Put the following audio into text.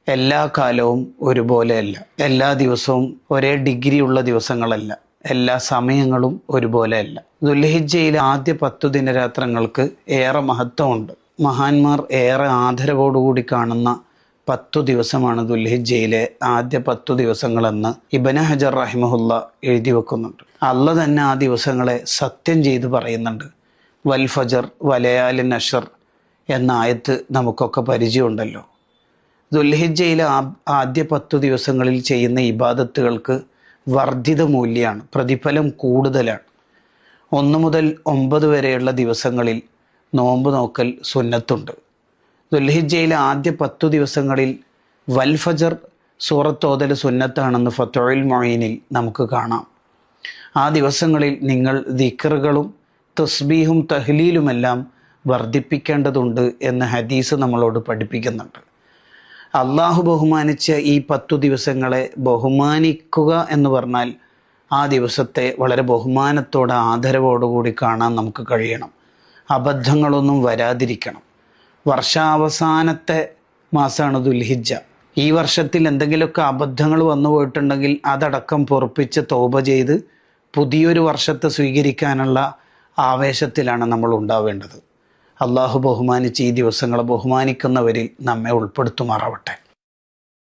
എല്ലാ കാലവും ഒരുപോലെയല്ല, എല്ലാ ദിവസവും ഒരേ ഡിഗ്രി ഉള്ള ദിവസങ്ങളല്ല, എല്ലാ സമയങ്ങളും ഒരുപോലെയല്ല. ദുൽഹിജ്ജയിലെ ആദ്യ 10 ദിനരാത്രങ്ങൾക്ക് ഏറെ മഹത്വമുണ്ട്. മഹാന്മാർ ഏറെ ആദരവോടുകൂടി കാണുന്ന 10 ദിവസമാണ് ദുൽഹിജ്ജയിലെ ആദ്യ 10 ദിവസങ്ങളെന്ന് ഇബ്നു ഹജർ റഹിമഹുല്ല എഴുതി വെക്കുന്നുണ്ട്. അല്ലാഹ് തന്നെ ആ ദിവസങ്ങളെ സത്യം ചെയ്ത് പറയുന്നുണ്ട്. വൽ ഫജർ വലയാലിൻ അശ്ർ എന്ന ആയത്ത് നമുക്കൊക്കെ പരിചയമുണ്ടല്ലോ. ദുൽഹിജ്ജയിലെ ആദ്യ 10 ദിവസങ്ങളിൽ ചെയ്യുന്ന ഇബാദത്തുകൾക്ക് വർദ്ധിത മൂല്യമാണ്, പ്രതിഫലം കൂടുതലാണ്. 1 മുതൽ 9 വരെയുള്ള ദിവസങ്ങളിൽ നോമ്പ് നോക്കൽ സുന്നത്തുണ്ട്. ദുൽഹിജ്ജയിലെ ആദ്യ 10 ദിവസങ്ങളിൽ വൽ ഫജർ സൂറത്തോതൽ സുന്നത്താണെന്ന് ഫത്ഹുൽ മുഈനിൽ നമുക്ക് കാണാം. ആ ദിവസങ്ങളിൽ നിങ്ങൾ ദിക്റുകളും തസ്ബീഹും തഹ്ലീലുമെല്ലാം വർദ്ധിപ്പിക്കേണ്ടതുണ്ട് എന്ന് ഹദീസ് നമ്മളോട് പഠിപ്പിക്കുന്നുണ്ട്. അള്ളാഹു ബഹുമാനിച്ച ഈ 10 ദിവസങ്ങളെ ബഹുമാനിക്കുക എന്ന് പറഞ്ഞാൽ ആ ദിവസത്തെ വളരെ ബഹുമാനത്തോടെ ആദരവോടുകൂടി കാണാൻ നമുക്ക് കഴിയണം. അബദ്ധങ്ങളൊന്നും വരാതിരിക്കണം. വർഷാവസാനത്തെ മാസമാണ് ദുൽഹിജ്ജ. ഈ വർഷത്തിൽ എന്തെങ്കിലുമൊക്കെ അബദ്ധങ്ങൾ വന്നു പോയിട്ടുണ്ടെങ്കിൽ അതടക്കം പൊറുപ്പിച്ച് തൗബ ചെയ്ത് പുതിയൊരു വർഷത്തെ സ്വീകരിക്കാനുള്ള ആവേശത്തിലാണ് നമ്മൾ ഉണ്ടാവേണ്ടത്. അള്ളാഹു ബഹുമാനിച്ച് ഈ ദിവസങ്ങളെ ബഹുമാനിക്കുന്നവരിൽ നമ്മെ ഉൾപ്പെടുത്തുമാറാവട്ടെ.